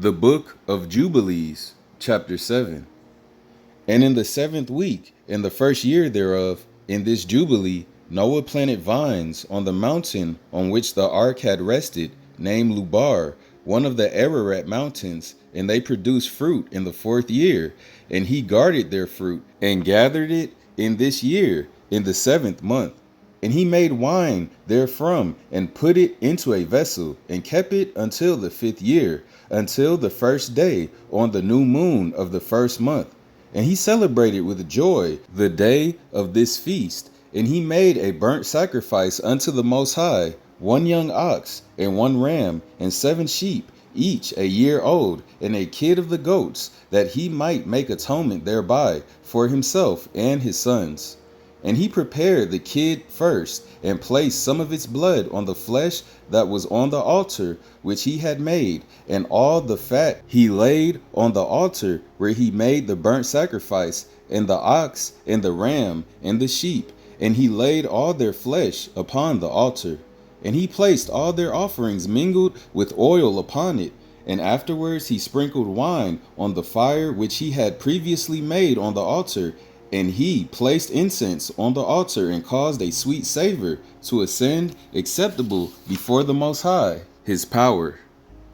The Book of Jubilees, chapter 7. And in the 7th week, in the first year thereof, in this Jubilee, Noah planted vines on the mountain on which the ark had rested, named Lubar, one of the Ararat mountains, and they produced fruit in the 4th year. And he guarded their fruit, and gathered it in this year, in the 7th month. And he made wine therefrom, and put it into a vessel, and kept it until the 5th year, until the first day on the new moon of the 1st month. And he celebrated with joy the day of this feast. And he made a burnt sacrifice unto the Most High, 1 young ox, and 1 ram, and 7 sheep, each a year old, and a kid of the goats, that he might make atonement thereby for himself and his sons. And he prepared the kid first, and placed some of its blood on the flesh that was on the altar which he had made, and all the fat he laid on the altar where he made the burnt sacrifice, and the ox, and the ram, and the sheep, and he laid all their flesh upon the altar. And he placed all their offerings mingled with oil upon it, and afterwards he sprinkled wine on the fire which he had previously made on the altar. And he placed incense on the altar, and caused a sweet savor to ascend acceptable before the Most High, his power.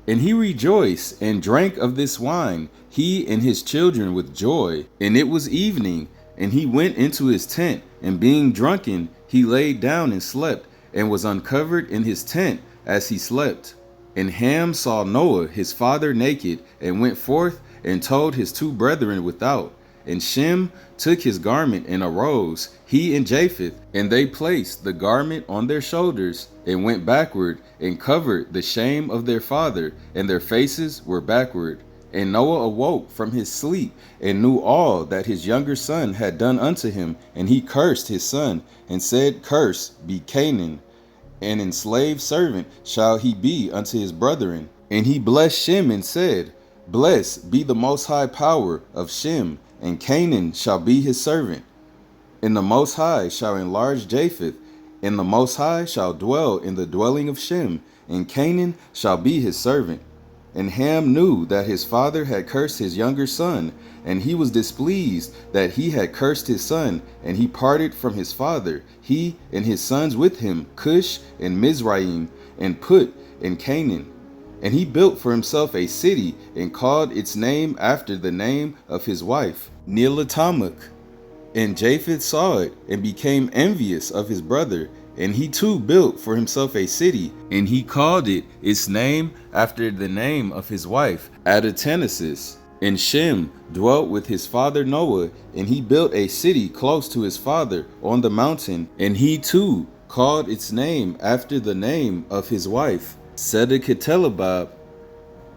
And he rejoiced and drank of this wine, he and his children with joy. And it was evening, and he went into his tent, and being drunken, he laid down and slept, and was uncovered in his tent as he slept. And Ham saw Noah his father naked, and went forth and told his 2 brethren without. And Shem took his garment and arose, he and Japheth, and they placed the garment on their shoulders, and went backward, and covered the shame of their father, and their faces were backward. And Noah awoke from his sleep, and knew all that his younger son had done unto him. And he cursed his son, and said, Cursed be Canaan, an enslaved servant shall he be unto his brethren. And he blessed Shem, and said, Blessed be the Most High power of Shem, and Canaan shall be his servant. And the Most High shall enlarge Japheth, and the Most High shall dwell in the dwelling of Shem, and Canaan shall be his servant. And Ham knew that his father had cursed his younger son, and he was displeased that he had cursed his son, and he parted from his father, he and his sons with him, Cush and Mizraim, and put in Canaan. And he built for himself a city, and called its name after the name of his wife, Neelatamuk. And Japheth saw it, and became envious of his brother. And he too built for himself a city, and he called it its name after the name of his wife, Adatanesis. And Shem dwelt with his father Noah, and he built a city close to his father on the mountain, and he too called its name after the name of his wife, Sedekatelabab.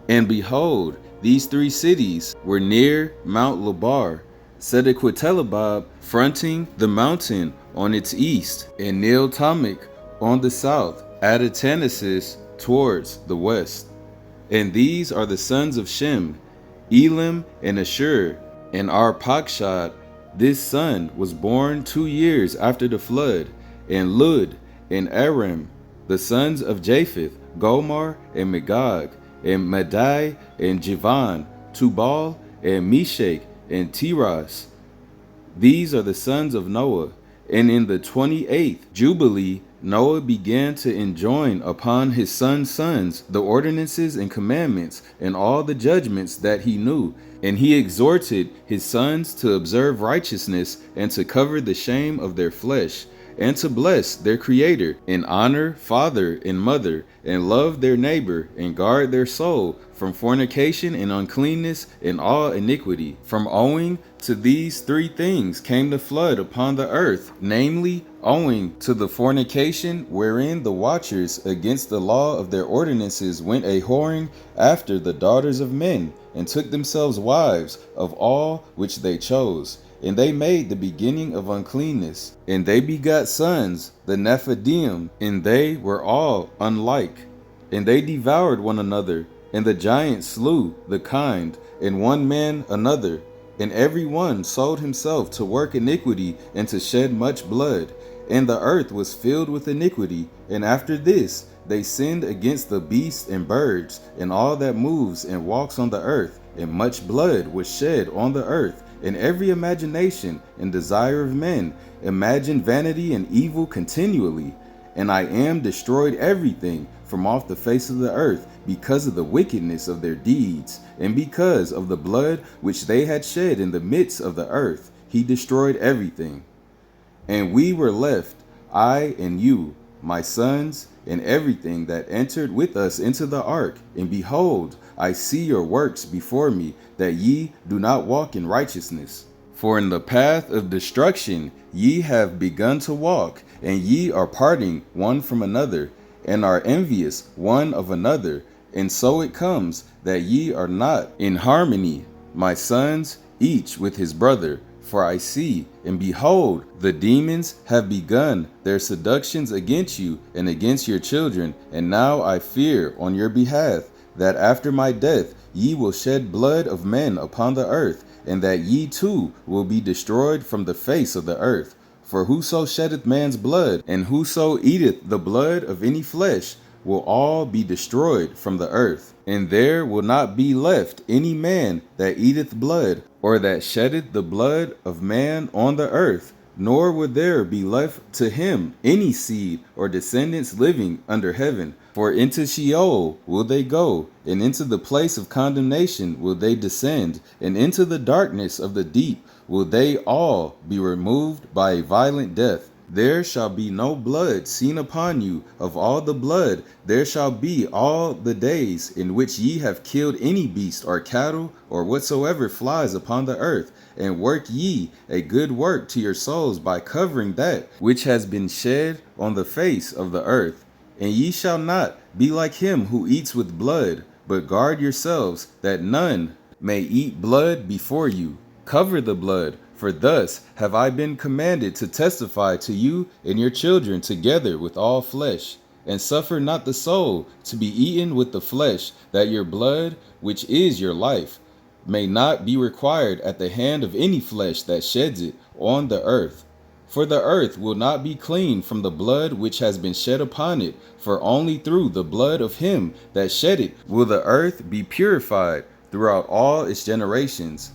And behold, these 3 cities were near Mount Lubar, Sedekatelabab fronting the mountain on its east, and Neelatamuk on the south, Adatanesis towards the west. And these are the sons of Shem, Elam and Ashur, and Arpachshad. This son was born 2 years after the flood, and Lud and Aram. The sons of Japheth, Gomer and Magog, and Madai and Javan, Tubal and Meshach and Tiras. These are the sons of Noah. And in the 28th Jubilee, Noah began to enjoin upon his sons' sons the ordinances and commandments, and all the judgments that he knew. And he exhorted his sons to observe righteousness, and to cover the shame of their flesh, and to bless their Creator, and honor father and mother, and love their neighbor, and guard their soul from fornication and uncleanness and all iniquity. From owing to these 3 things came the flood upon the earth, namely, owing to the fornication wherein the watchers against the law of their ordinances went a whoring after the daughters of men, and took themselves wives of all which they chose. And they made the beginning of uncleanness. And they begot sons, the Nephidim, and they were all unlike. And they devoured one another, and the giants slew the kind, and one man another. And every one sold himself to work iniquity, and to shed much blood. And the earth was filled with iniquity. And after this, they sinned against the beasts and birds, and all that moves and walks on the earth, and much blood was shed on the earth, and every imagination and desire of men imagine vanity and evil continually. And I am destroyed everything from off the face of the earth because of the wickedness of their deeds, and because of the blood which they had shed in the midst of the earth. He destroyed everything. And we were left, I and you, my sons, and everything that entered with us into the ark. And behold, I see your works before me, that ye do not walk in righteousness. For in the path of destruction ye have begun to walk, and ye are parting one from another, and are envious one of another. And so it comes that ye are not in harmony, my sons, each with his brother. For I see, and behold, the demons have begun their seductions against you and against your children. And now I fear on your behalf, that after my death ye will shed blood of men upon the earth, and that ye too will be destroyed from the face of the earth. For whoso sheddeth man's blood, and whoso eateth the blood of any flesh, will all be destroyed from the earth. And there will not be left any man that eateth blood, or that sheddeth the blood of man on the earth, nor will there be left to him any seed or descendants living under heaven. For into Sheol will they go, and into the place of condemnation will they descend, and into the darkness of the deep will they all be removed by a violent death. There shall be no blood seen upon you. Of all the blood there shall be all the days in which ye have killed any beast or cattle or whatsoever flies upon the earth. And work ye a good work to your souls by covering that which has been shed on the face of the earth. And ye shall not be like him who eats with blood, but guard yourselves that none may eat blood before you. Cover the blood. For thus have I been commanded to testify to you and your children together with all flesh. And suffer not the soul to be eaten with the flesh, that your blood, which is your life, may not be required at the hand of any flesh that sheds it on the earth. For the earth will not be clean from the blood which has been shed upon it, for only through the blood of him that shed it will the earth be purified throughout all its generations.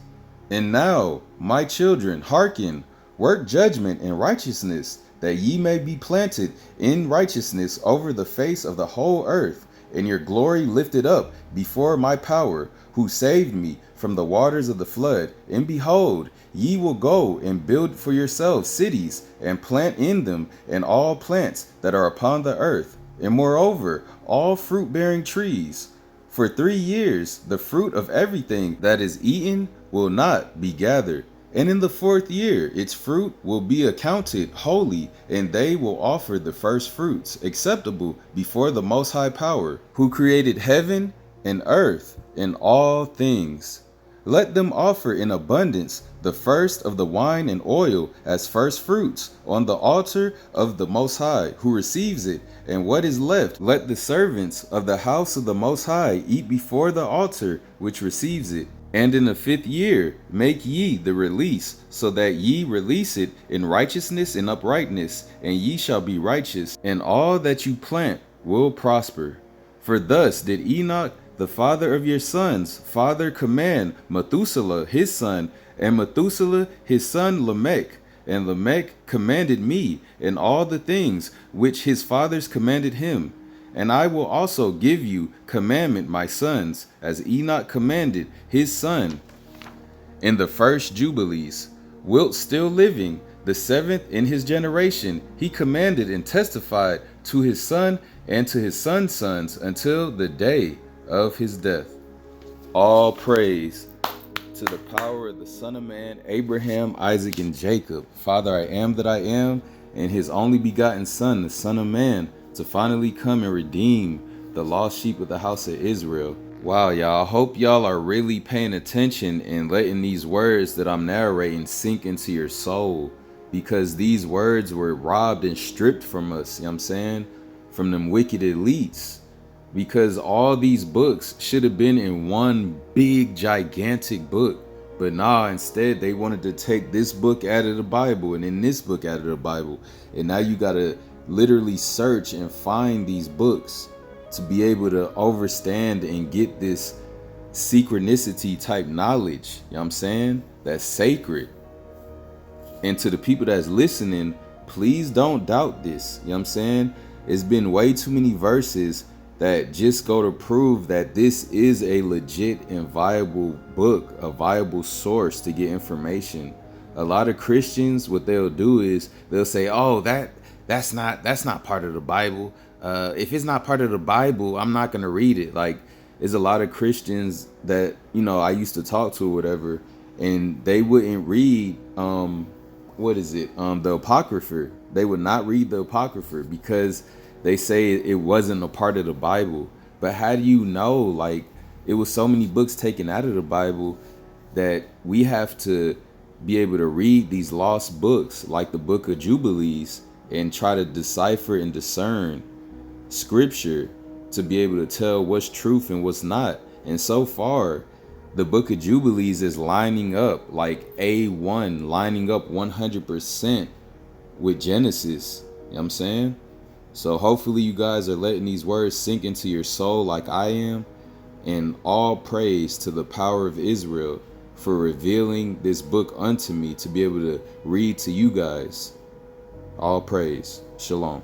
And now, my children, hearken, work judgment and righteousness, that ye may be planted in righteousness over the face of the whole earth, and your glory lifted up before my power, who saved me from the waters of the flood. And behold, ye will go and build for yourselves cities, and plant in them and all plants that are upon the earth, and moreover all fruit-bearing trees. For 3 years the fruit of everything that is eaten will not be gathered. And in the 4th year its fruit will be accounted holy, and they will offer the first fruits acceptable before the Most High Power, who created heaven and earth and all things. Let them offer in abundance the first of the wine and oil as first fruits on the altar of the Most High, who receives it. And what is left, let the servants of the house of the Most High eat before the altar which receives it. And in the 5th year make ye the release, so that ye release it in righteousness and uprightness, and ye shall be righteous, and all that you plant will prosper. For thus did Enoch, the father of your sons, father command Methuselah his son, and Methuselah his son Lamech. And Lamech commanded me, and all the things which his fathers commanded him. And I will also give you commandment, my sons, as Enoch commanded his son in the first Jubilees. Whilst still living, the 7th in his generation, he commanded and testified to his son and to his son's sons until the day of his death. All praise to the power of the Son of Man, Abraham, Isaac, and Jacob. Father, I am that I am, and his only begotten Son, the Son of Man, to finally come and redeem the lost sheep of the house of Israel. Wow, y'all, I hope y'all are really paying attention and letting these words that I'm narrating sink into your soul, because these words were robbed and stripped from us, you know what I'm saying, from them wicked elites. Because all these books should have been in one big gigantic book, but nah, instead they wanted to take this book out of the Bible and then this book out of the Bible, and now you gotta literally search and find these books to be able to understand and get this synchronicity type knowledge, you know what I'm saying? That's sacred. And to the people that's listening, please don't doubt this, you know what I'm saying? It's been way too many verses that just go to prove that this is a legit and viable book, a viable source to get information. A lot of Christians, what they'll do is they'll say, oh, that's not part of the Bible. If it's not part of the Bible, I'm not going to read it. Like, there's a lot of Christians that, you know, I used to talk to or whatever, and they wouldn't read, the Apocrypha. They would not read the Apocrypha because they say it wasn't a part of the Bible. But how do you know? Like, it was so many books taken out of the Bible that we have to be able to read these lost books like the Book of Jubilees and try to decipher and discern scripture to be able to tell what's truth and what's not. And so far, the Book of Jubilees is lining up like A1, lining up 100% with Genesis. You know what I'm saying? So hopefully you guys are letting these words sink into your soul like I am. And all praise to the power of Israel for revealing this book unto me to be able to read to you guys. All praise. Shalom.